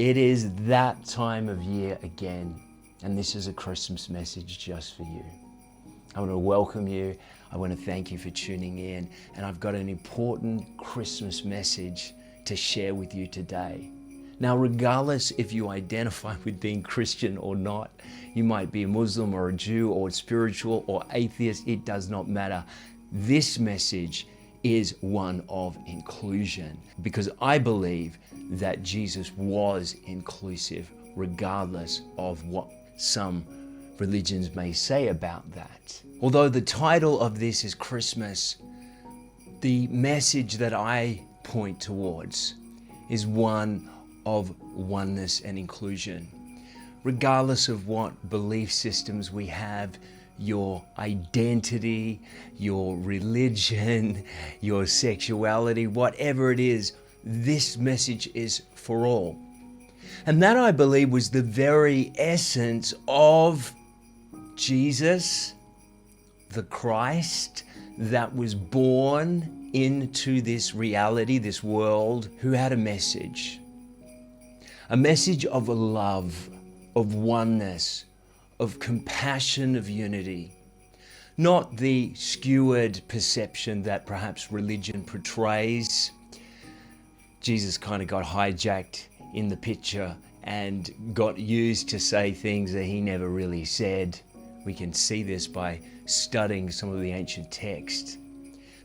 It is that time of year again, and this is a Christmas message just for you. I want to welcome you. I want to thank you for tuning in, and I've got an important Christmas message to share with you today. Now, regardless if you identify with being Christian or not, you might be a Muslim or a Jew or spiritual or atheist, it does not matter. This message is one of inclusion, because I believe that Jesus was inclusive regardless of what some religions may say about that. Although the title of this is Christmas, the message that I point towards is one of oneness and inclusion. Regardless of what belief systems we have, your identity, your religion, your sexuality, whatever it is, this message is for all. And that, I believe, was the very essence of Jesus, the Christ, that was born into this reality, this world, who had a message of love, of oneness, of compassion, of unity. Not the skewed perception that perhaps religion portrays. Jesus kind of got hijacked in the picture and got used to say things that he never really said. We can see this by studying some of the ancient texts.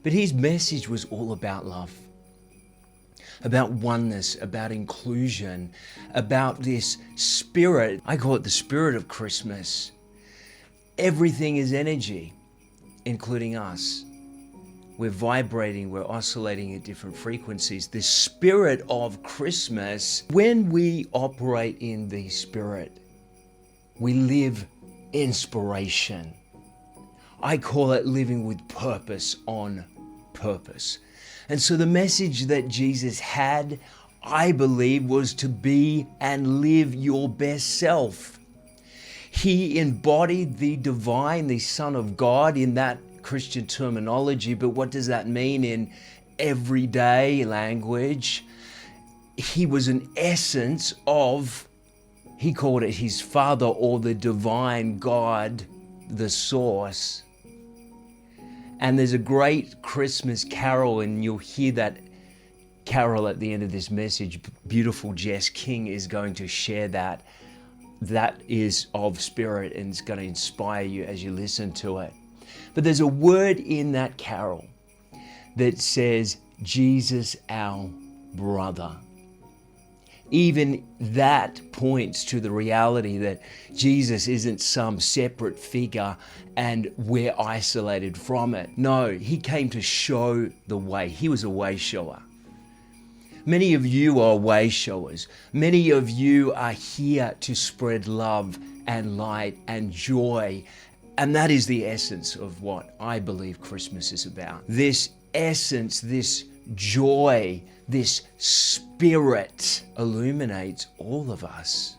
But his message was all about love, about oneness, about inclusion, about this spirit. I call it the spirit of Christmas. Everything is energy, including us. We're vibrating, we're oscillating at different frequencies. The spirit of Christmas, when we operate in the spirit, we live inspiration. I call it living with purpose on purpose. And so the message that Jesus had, I believe, was to be and live your best self. He embodied the divine, the Son of God, in that Christian terminology, but what does that mean in everyday language? He was an essence of, he called it his Father, or the divine God, the source. And there's a great Christmas carol, and you'll hear that carol at the end of this message. Beautiful Jess King is going to share that. That is of spirit, and it's going to inspire you as you listen to it. But there's a word in that carol that says, Jesus our brother. Even that points to the reality that Jesus isn't some separate figure and we're isolated from it. No, he came to show the way. He was a way shower. Many of you are way showers. Many of you are here to spread love and light and joy. And that is the essence of what I believe Christmas is about. This essence, this joy, this spirit illuminates all of us.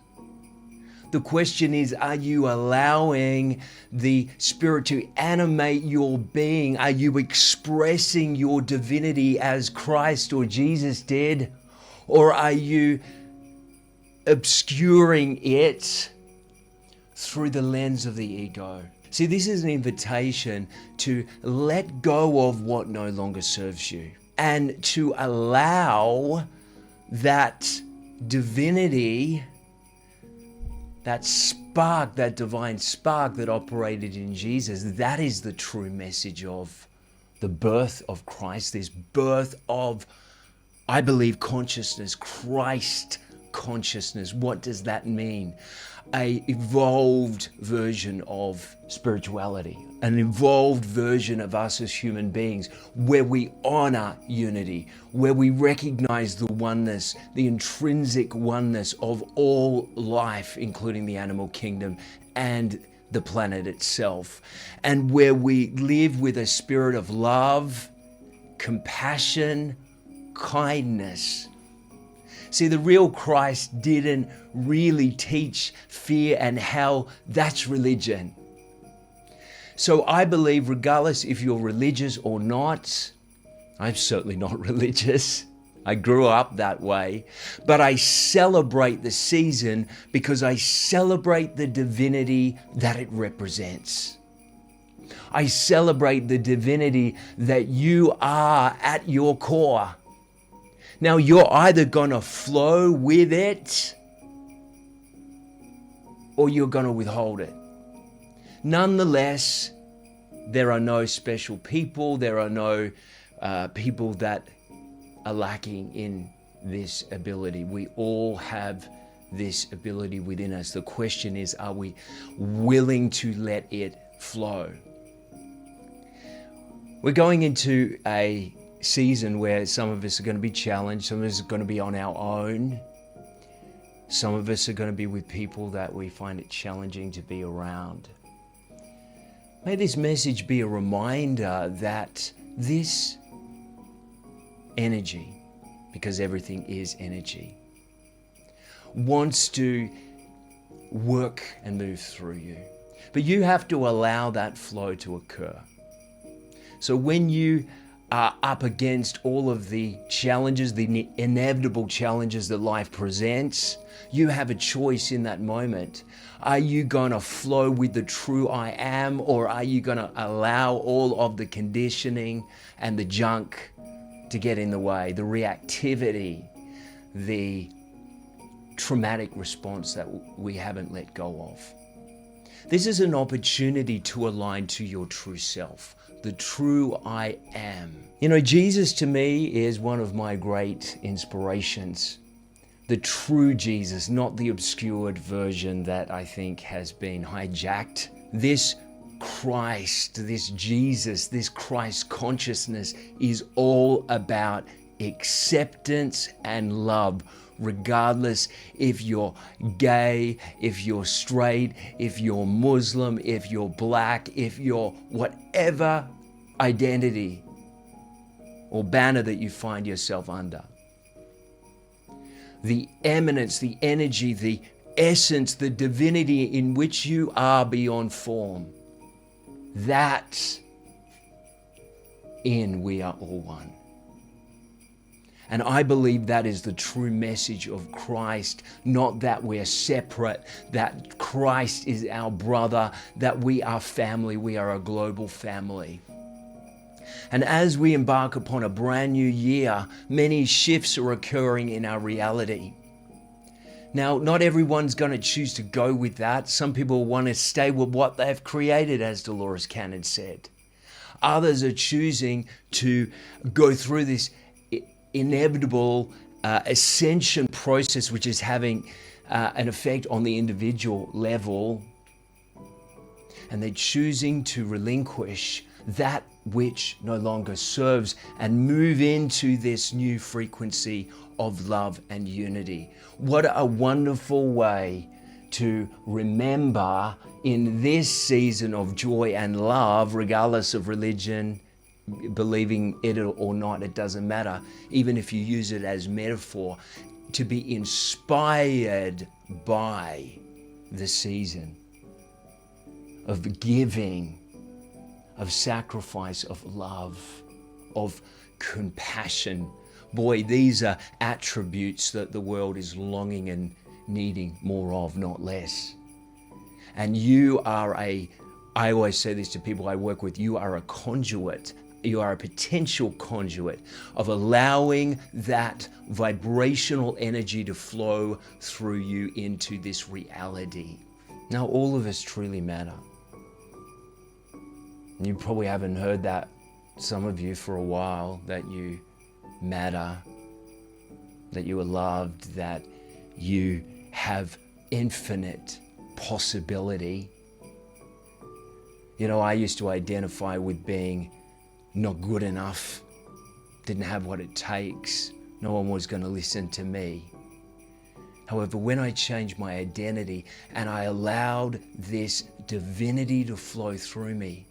The question is, are you allowing the Spirit to animate your being? Are you expressing your divinity as Christ or Jesus did? Or are you obscuring it through the lens of the ego? See, this is an invitation to let go of what no longer serves you and to allow that divinity, that spark, that divine spark that operated in Jesus. That is the true message of the birth of Christ, this birth of, I believe, consciousness, Christ consciousness. What does that mean? An evolved version of spirituality, an evolved version of us as human beings, where we honor unity, where we recognize the oneness, the intrinsic oneness of all life, including the animal kingdom and the planet itself, and where we live with a spirit of love, compassion, kindness. See, the real Christ didn't really teach fear and hell. That's religion. So I believe, regardless if you're religious or not, I'm certainly not religious. I grew up that way, but I celebrate the season because I celebrate the divinity that it represents. I celebrate the divinity that you are at your core. Now, you're either going to flow with it or you're going to withhold it. Nonetheless, there are no special people. There are no people that are lacking in this ability. We all have this ability within us. The question is, are we willing to let it flow? We're going into a season where some of us are going to be challenged, some of us are going to be on our own, some of us are going to be with people that we find it challenging to be around. May this message be a reminder that this energy, because everything is energy, wants to work and move through you. But you have to allow that flow to occur. So when you are up against all of the challenges, the inevitable challenges that life presents, you have a choice in that moment. Are you going to flow with the true I am, or are you going to allow all of the conditioning and the junk to get in the way, the reactivity, the traumatic response that we haven't let go of? This is an opportunity to align to your true self, the true I am. You know, Jesus to me is one of my great inspirations. The true Jesus, not the obscured version that I think has been hijacked. This Christ, this Jesus, this Christ consciousness is all about acceptance and love, regardless if you're gay, if you're straight, if you're Muslim, if you're black, if you're whatever identity or banner that you find yourself under. The eminence, the energy, the essence, the divinity in which you are beyond form, that in we are all one. And I believe that is the true message of Christ, not that we're separate, that Christ is our brother, that we are family, we are a global family. And as we embark upon a brand new year, many shifts are occurring in our reality. Now, not everyone's going to choose to go with that. Some people want to stay with what they've created, as Dolores Cannon said. Others are choosing to go through this inevitable ascension process, which is having an effect on the individual level. And they're choosing to relinquish that which no longer serves and move into this new frequency of love and unity. What a wonderful way to remember in this season of joy and love, regardless of religion, believing it or not, it doesn't matter. Even if you use it as metaphor, to be inspired by the season of giving, of sacrifice, of love, of compassion. Boy, these are attributes that the world is longing and needing more of, not less. And you are I always say this to people I work with, you are a conduit. You are a potential conduit of allowing that vibrational energy to flow through you into this reality. Now, all of us truly matter. You probably haven't heard that, some of you, for a while, that you matter, that you are loved, that you have infinite possibility. You know, I used to identify with being not good enough, didn't have what it takes, no one was going to listen to me. However, when I changed my identity and I allowed this divinity to flow through me,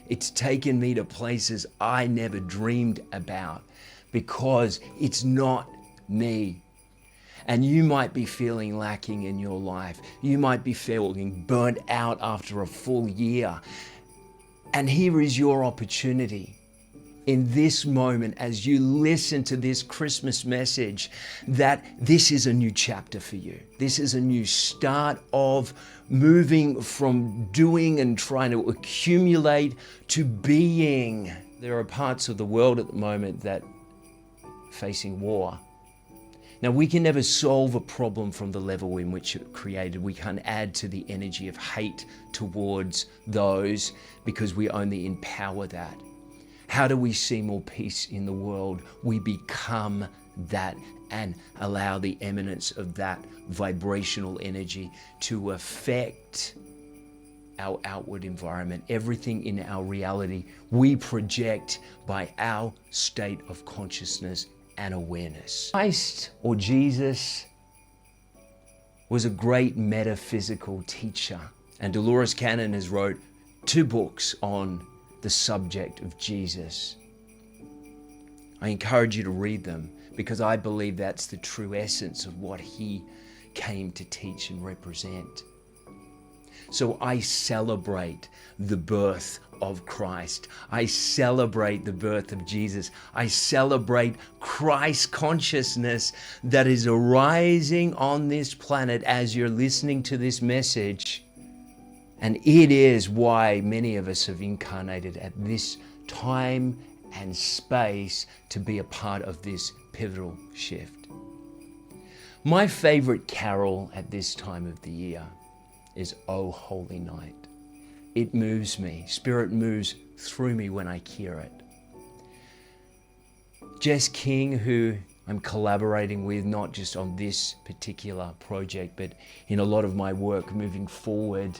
it's taken me to places I never dreamed about, because it's not me. And you might be feeling lacking in your life. You might be feeling burnt out after a full year. And here is your opportunity. in this moment as you listen to this Christmas message that this is a new chapter for you. This is a new start of moving from doing and trying to accumulate to being. There are parts of the world at the moment that are facing war. Now, we can never solve a problem from the level in which it created. We can't add to the energy of hate towards those because we only empower that. How do we see more peace in the world? We become that and allow the emanence of that vibrational energy to affect our outward environment. Everything in our reality we project by our state of consciousness and awareness. Christ, or Jesus, was a great metaphysical teacher, and Dolores Cannon has wrote 2 books on the subject of Jesus. I encourage you to read them because I believe that's the true essence of what he came to teach and represent. So I celebrate the birth of Christ. I celebrate the birth of Jesus. I celebrate Christ consciousness that is arising on this planet as you're listening to this message. And it is why many of us have incarnated at this time and space to be a part of this pivotal shift. My favorite carol at this time of the year is O Holy Night. It moves me. Spirit moves through me when I hear it. Jess King, who I'm collaborating with, not just on this particular project, but in a lot of my work moving forward,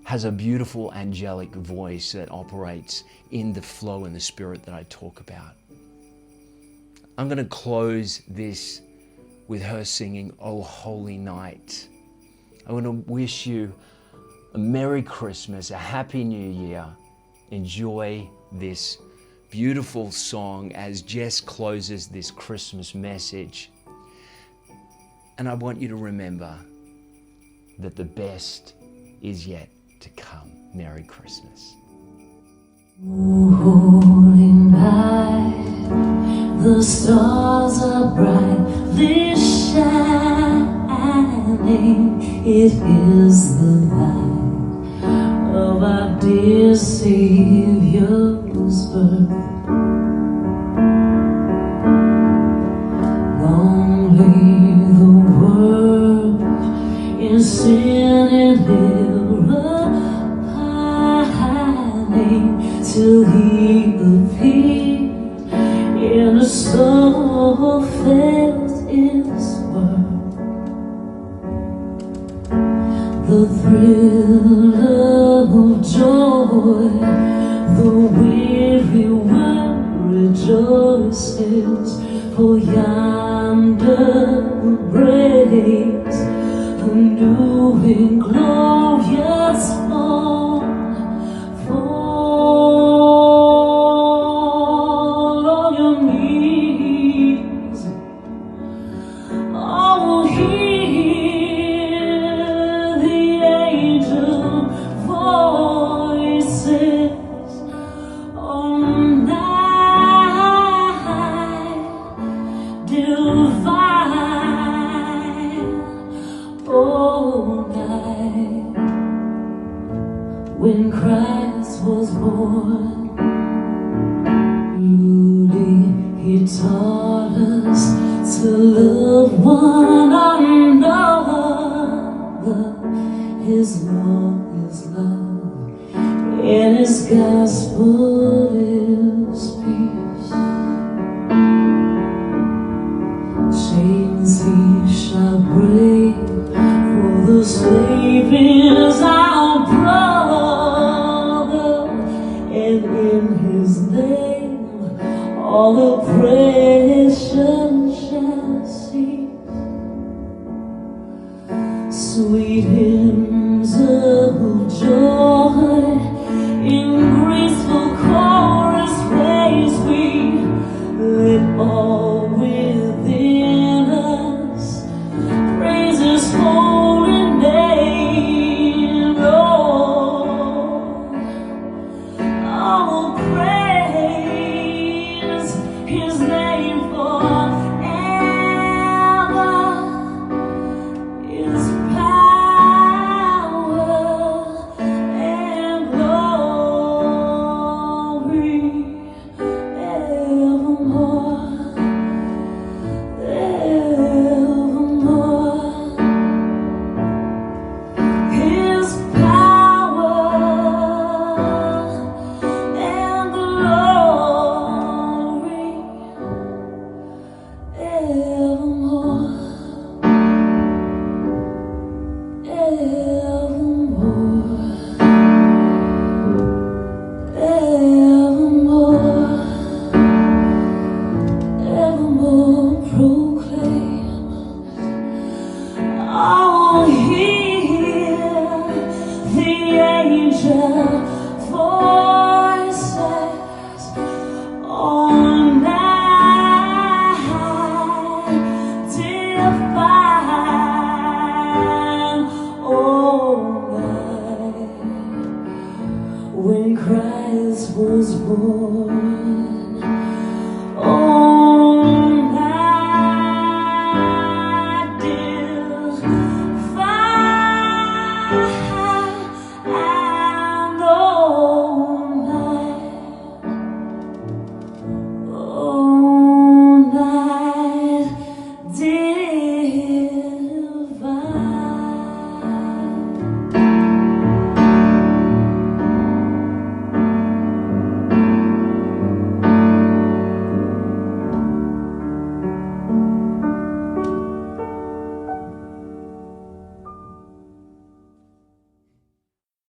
has a beautiful angelic voice that operates in the flow and the spirit that I talk about. I'm going to close this with her singing O Holy Night. I want to wish you a Merry Christmas, a Happy New Year. Enjoy this beautiful song as Jess closes this Christmas message. And I want you to remember that the best is yet to come. Merry Christmas. Holy night, the stars are brightly shining. It is the night of our dear Savior's birth. Lonely the world in sin and error pining, till he appeared in a soul felt its worth. The thrill of joy, the weary world rejoices, for yonder breaks a new and glorious morn. Fall on your knees, oh, hear the angel voices. Oh, night divine, oh, night when Christ was born. Truly, he taught us to love one another. His law is love, and his gospel is peace. Chains he shall break, for the slave is our brother, and in his name all oppression shall cease. Sweet hymns of joy in graceful chorus raise we, let all within us praise his holy name. Lord, I will praise voice.